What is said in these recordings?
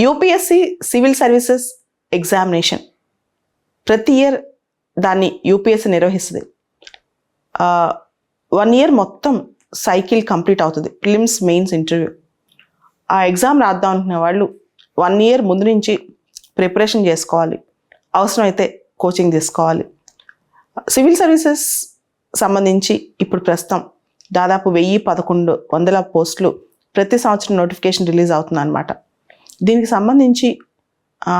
UPSC civil services examination ప్రతి year దాన్ని UPSC నిర్వహిస్తుంది. 1 year మొత్తం సైకిల్ కంప్లీట్ అవుతుంది, ప్రిలిమ్స్ మెయిన్స్ ఇంటర్వ్యూ. ఆ ఎగ్జామ్ రాద్దాం అనుకునే వాళ్ళు 1 year ముందు నుంచి ప్రిపరేషన్ చేసుకోవాలి, అవసరమైతే కోచింగ్ తీసుకోవాలి. సివిల్ సర్వీసెస్ సంబంధించి ఇప్పుడు ప్రస్తుతం దాదాపు 1100 పోస్టులు ప్రతి సంవత్సరం నోటిఫికేషన్ రిలీజ్ అవుతుంది అన్నమాట. దీనికి సంబంధించి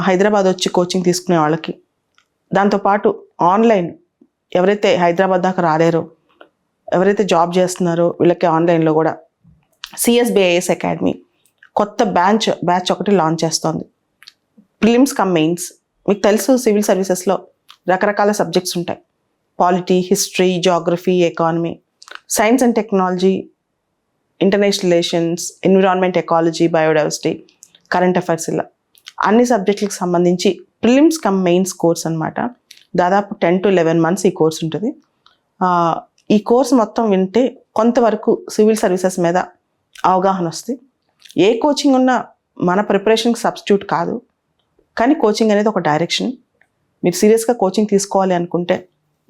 హైదరాబాద్ వచ్చి కోచింగ్ తీసుకునే వాళ్ళకి, దాంతోపాటు ఆన్లైన్ ఎవరైతే హైదరాబాద్ దాకా రాలేరో, ఎవరైతే జాబ్ చేస్తున్నారో వీళ్ళకి ఆన్లైన్లో కూడా సిఎస్బిఐఎస్ అకాడమీ కొత్త బ్యాచ్ ఒకటి లాంచ్ చేస్తోంది. Prelims come mains. మీకు తెలుసు సివిల్ సర్వీసెస్లో రకరకాల సబ్జెక్ట్స్ ఉంటాయి. Polity, history, geography, economy, science and technology, international relations, environment, ecology, biodiversity, current affairs, ఇలా అన్ని సబ్జెక్టులకు సంబంధించి ప్రిలిమ్స్ కమ్ మెయిన్స్ కోర్స్ అనమాట. దాదాపు 10 to 11 months ఈ కోర్స్ ఉంటుంది. ఈ కోర్స్ మొత్తం వింటే కొంతవరకు సివిల్ సర్వీసెస్ మీద అవగాహన వస్తుంది. ఏ కోచింగ్ ఉన్నా మన ప్రిపరేషన్కి సబ్స్టిట్యూట్ కాదు, కానీ కోచింగ్ అనేది ఒక డైరెక్షన్. మీరు సీరియస్గా కోచింగ్ తీసుకోవాలి అనుకుంటే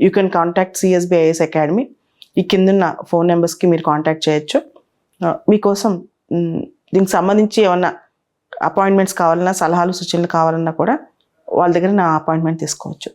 you can contact CSBIS academy. ఈ కిందున్న ఫోన్ నెంబర్స్కి మీరు కాంటాక్ట్ చేయొచ్చు. మీకోసం దీనికి సంబంధించి ఏమన్నా అపాయింట్మెంట్స్ కావాలన్నా, సలహాలు సూచనలు కావాలన్నా కూడా వాళ్ళ దగ్గర నా అపాయింట్మెంట్ తీసుకోవచ్చు.